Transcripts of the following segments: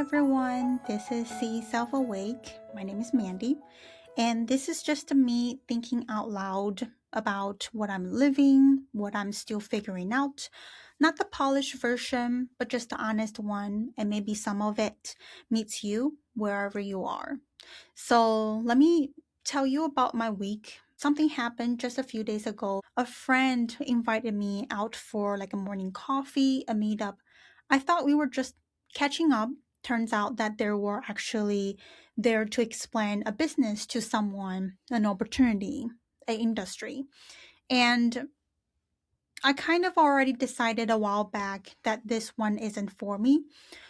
everyone. This is See Self Awake. My name is Mandy, and this is just me thinking out loud about what I'm living, what I'm still figuring out. Not the polished version, but just the honest one, and maybe some of it meets you wherever you are. So, let me tell you about my week. Something happened just a few days ago. A friend invited me out for like a morning coffee, a meetup. I thought we were just catching up. Turns out that they were actually there to explain a business to someone, an opportunity, an industry. And I kind of already decided a while back that this one isn't for me.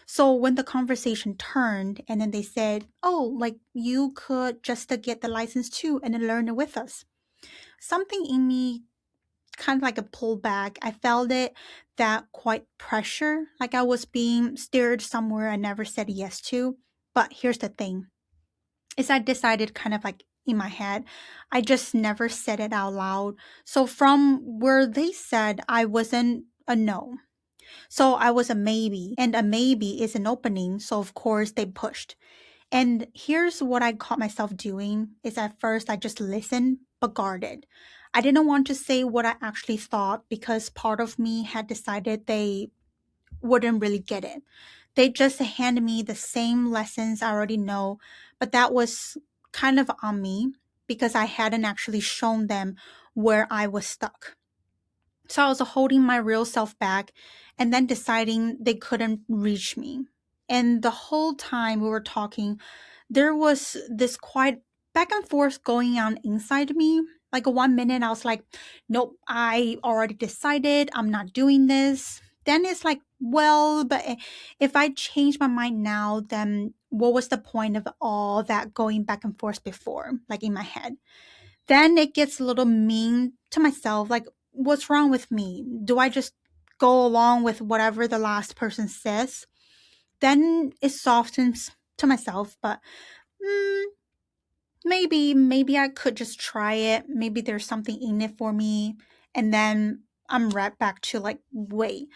So when the conversation turned and then they said, "Oh, like you could just get the license too and then learn it with us." Something in me kind of like a pullback. I felt it, that quite pressure, like I was being steered somewhere I never said yes to. But here's the thing, is I decided kind of like in my head. I just never said it out loud. So from where they said I wasn't a no. So I was a maybe, and a maybe is an opening. So of course they pushed. And here's what I caught myself doing is at first I just listened but guarded. I didn't want to say what I actually thought because part of me had decided they wouldn't really get it. They just handed me the same lessons I already know, but that was kind of on me because I hadn't actually shown them where I was stuck. So I was holding my real self back and then deciding they couldn't reach me. And the whole time we were talking, there was this quiet back and forth going on inside me. Like 1 minute, I was like, nope, I already decided I'm not doing this. Then it's like, well, but if I change my mind now, then what was the point of all that going back and forth before, like in my head? Then it gets a little mean to myself. Like, what's wrong with me? Do I just go along with whatever the last person says? Then it softens to myself, but mm, maybe I could just try it. Maybe there's something in it for me. And then I'm right back to like, wait,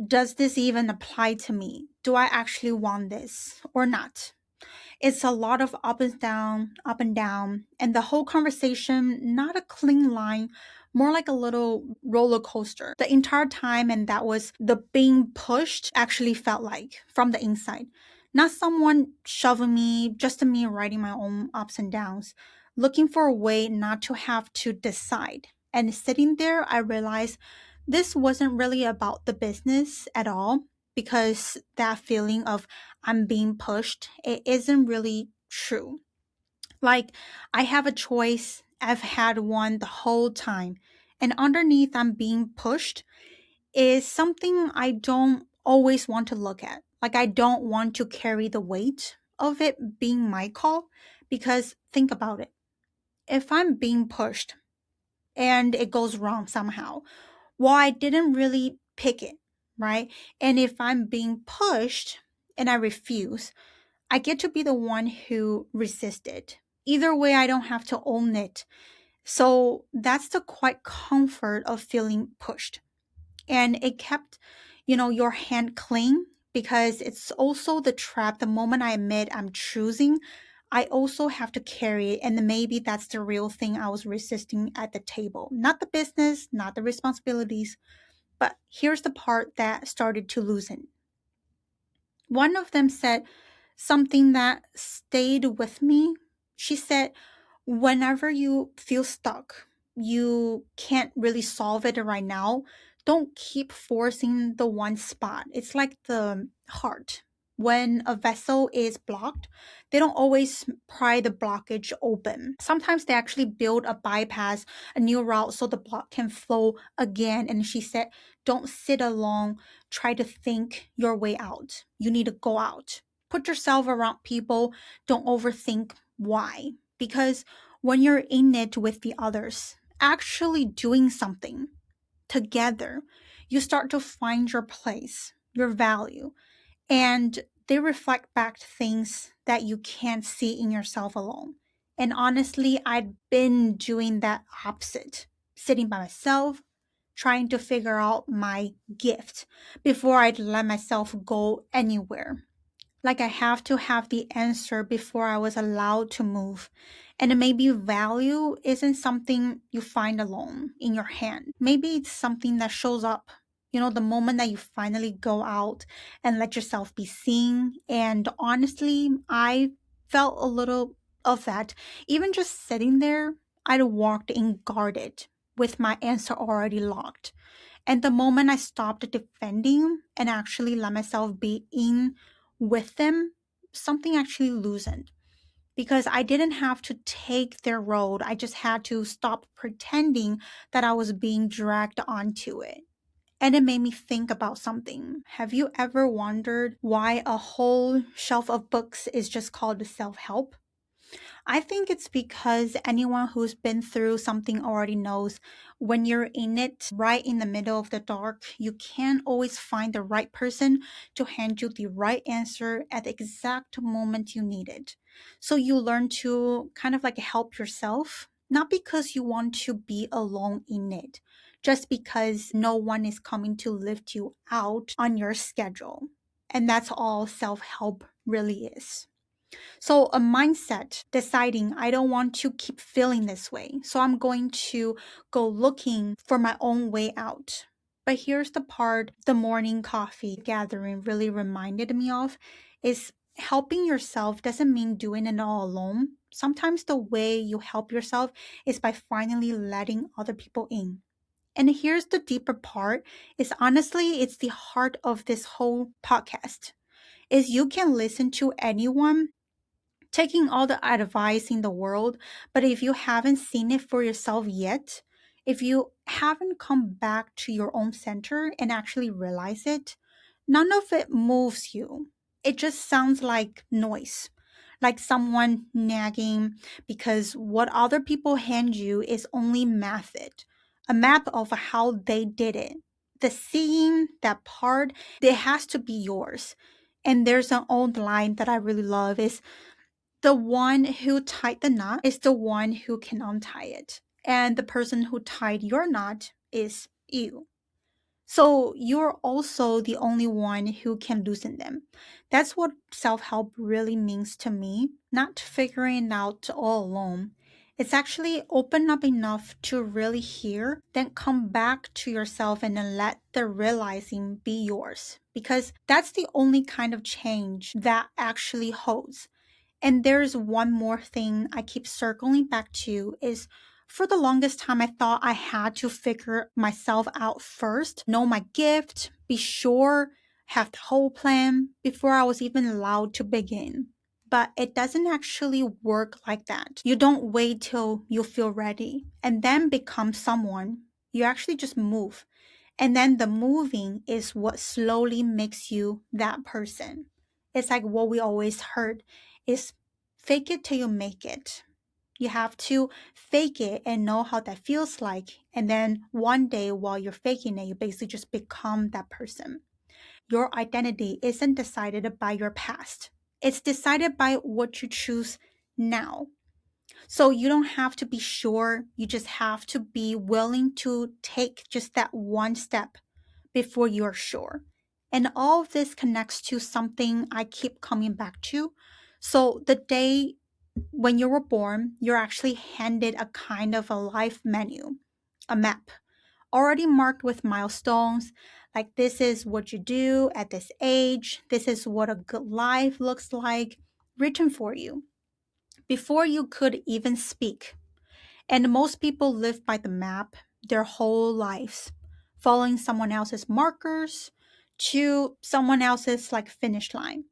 does this even apply to me? Do I actually want this or not? It's a lot of up and down, and the whole conversation, not a clean line, more like a little roller coaster. The entire time, and that was the being pushed actually felt like from the inside. Not someone shoving me, just me writing my own ups and downs, looking for a way not to have to decide. And sitting there, I realized this wasn't really about the business at all because that feeling of I'm being pushed, it isn't really true. Like, I have a choice. I've had one the whole time. And underneath, I'm being pushed is something I don't always want to look at. Like, I don't want to carry the weight of it being my call because think about it. If I'm being pushed and it goes wrong somehow, well, I didn't really pick it, right? And if I'm being pushed and I refuse, I get to be the one who resisted. Either way, I don't have to own it. So that's the quiet comfort of feeling pushed. And it kept, your hand clean because it's also the trap. The moment I admit I'm choosing, I also have to carry it. And maybe that's the real thing I was resisting at the table. Not the business, not the responsibilities, but here's the part that started to loosen. One of them said something that stayed with me. She said, whenever you feel stuck, you can't really solve it right now, don't keep forcing the one spot. It's like the heart. When a vessel is blocked, they don't always pry the blockage open. Sometimes they actually build a bypass, a new route so the block can flow again. And she said, don't sit alone, try to think your way out. You need to go out. Put yourself around people. Don't overthink why. Because when you're in it with the others, actually doing something together, you start to find your place, your value, and they reflect back to things that you can't see in yourself alone. And honestly, I'd been doing that opposite, sitting by myself, trying to figure out my gift before I'd let myself go anywhere. Like I have to have the answer before I was allowed to move. And maybe value isn't something you find alone in your hand. Maybe it's something that shows up, the moment that you finally go out and let yourself be seen. And honestly, I felt a little of that. Even just sitting there, I'd walked in guarded with my answer already locked. And the moment I stopped defending and actually let myself be in with them, something actually loosened because I didn't have to take their road. I just had to stop pretending that I was being dragged onto it. And it made me think about something. Have you ever wondered why a whole shelf of books is just called self help? I think it's because anyone who's been through something already knows when you're in it, right in the middle of the dark, you can't always find the right person to hand you the right answer at the exact moment you need it. So you learn to kind of like help yourself, not because you want to be alone in it, just because no one is coming to lift you out on your schedule. And that's all self help really is. So, a mindset deciding I don't want to keep feeling this way. So, I'm going to go looking for my own way out. But here's the part the morning coffee gathering really reminded me of is helping yourself doesn't mean doing it all alone. Sometimes the way you help yourself is by finally letting other people in. And here's the deeper part is honestly it's the heart of this whole podcast is you can listen to anyone taking all the advice in the world, but if you haven't seen it for yourself yet, if you haven't come back to your own center and actually realize it, none of it moves you. It just sounds like noise, like someone nagging because what other people hand you is only method, a map of how they did it. The seeing that part, it has to be yours. And there's an old line that I really love is the one who tied the knot is the one who can untie it. And the person who tied your knot is you. So you're also the only one who can loosen them. That's what self help really means to me, not figuring it out all alone. It's actually open up enough to really hear, then come back to yourself and then let the realizing be yours. Because that's the only kind of change that actually holds. And there's one more thing I keep circling back to is for the longest time I thought I had to figure myself out first, know my gift, be sure, have the whole plan before I was even allowed to begin. But it doesn't actually work like that. You don't wait till you feel ready and then become someone. You actually just move. And then the moving is what slowly makes you that person. It's like what we always heard is fake it till you make it. You have to fake it and know how that feels like. And then one day while you're faking it, you basically just become that person. Your identity isn't decided by your past. It's decided by what you choose now. So you don't have to be sure. You just have to be willing to take just that one step before you're sure. And all of this connects to something I keep coming back to. So the day when you were born, you're actually handed a kind of a life menu, a map, already marked with milestones. Like, this is what you do at this age, this is what a good life looks like, written for you before you could even speak. And most people live by the map their whole lives, following someone else's markers to someone else's like finish line.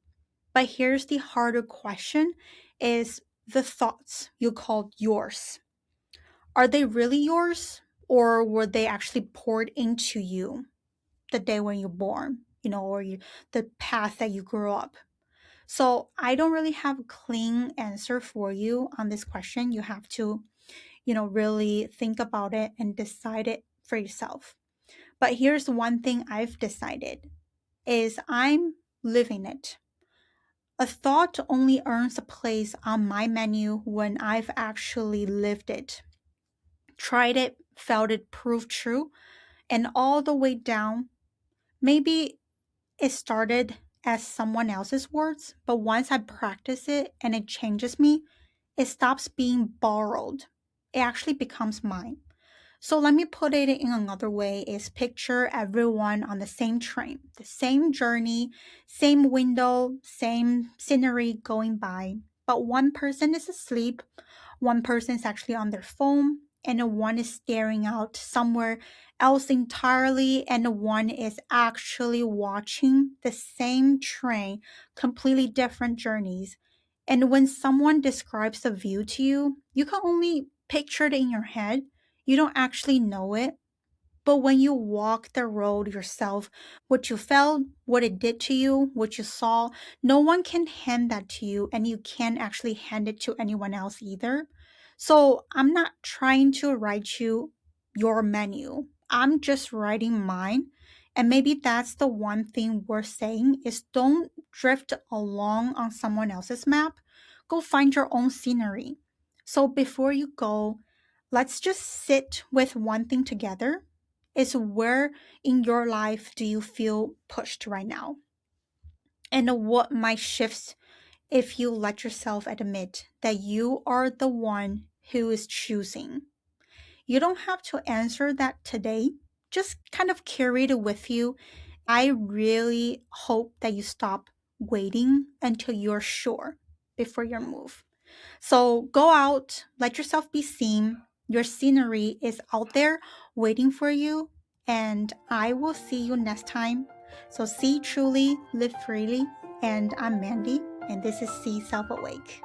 But here's the harder question is the thoughts you called yours. Are they really yours or were they actually poured into you the day when you're born, the path that you grew up? So I don't really have a clean answer for you on this question. You have to really think about it and decide it for yourself. But here's one thing I've decided is I'm living it. A thought only earns a place on my menu when I've actually lived it, tried it, felt it, proved true, and all the way down. Maybe it started as someone else's words, but once I practice it and it changes me, it stops being borrowed. It actually becomes mine. So let me put it in another way is picture everyone on the same train, the same journey, same window, same scenery going by. But one person is asleep, one person is actually on their phone, and one is staring out somewhere else entirely, and one is actually watching the same train, completely different journeys. And when someone describes the view to you, you can only picture it in your head. You don't actually know it. But when you walk the road yourself, what you felt, what it did to you, what you saw, no one can hand that to you, and you can't actually hand it to anyone else either. So I'm not trying to write you your menu. I'm just writing mine. And maybe that's the one thing we're saying is don't drift along on someone else's map. Go find your own scenery. So before you go, let's just sit with one thing together is where in your life do you feel pushed right now? And what might shift if you let yourself admit that you are the one who is choosing? You don't have to answer that today. Just kind of carry it with you. I really hope that you stop waiting until you're sure before your move. So go out, let yourself be seen. Your scenery is out there waiting for you, and I will see you next time. So see truly, live freely, and I'm Mandy, and this is See Self Awake.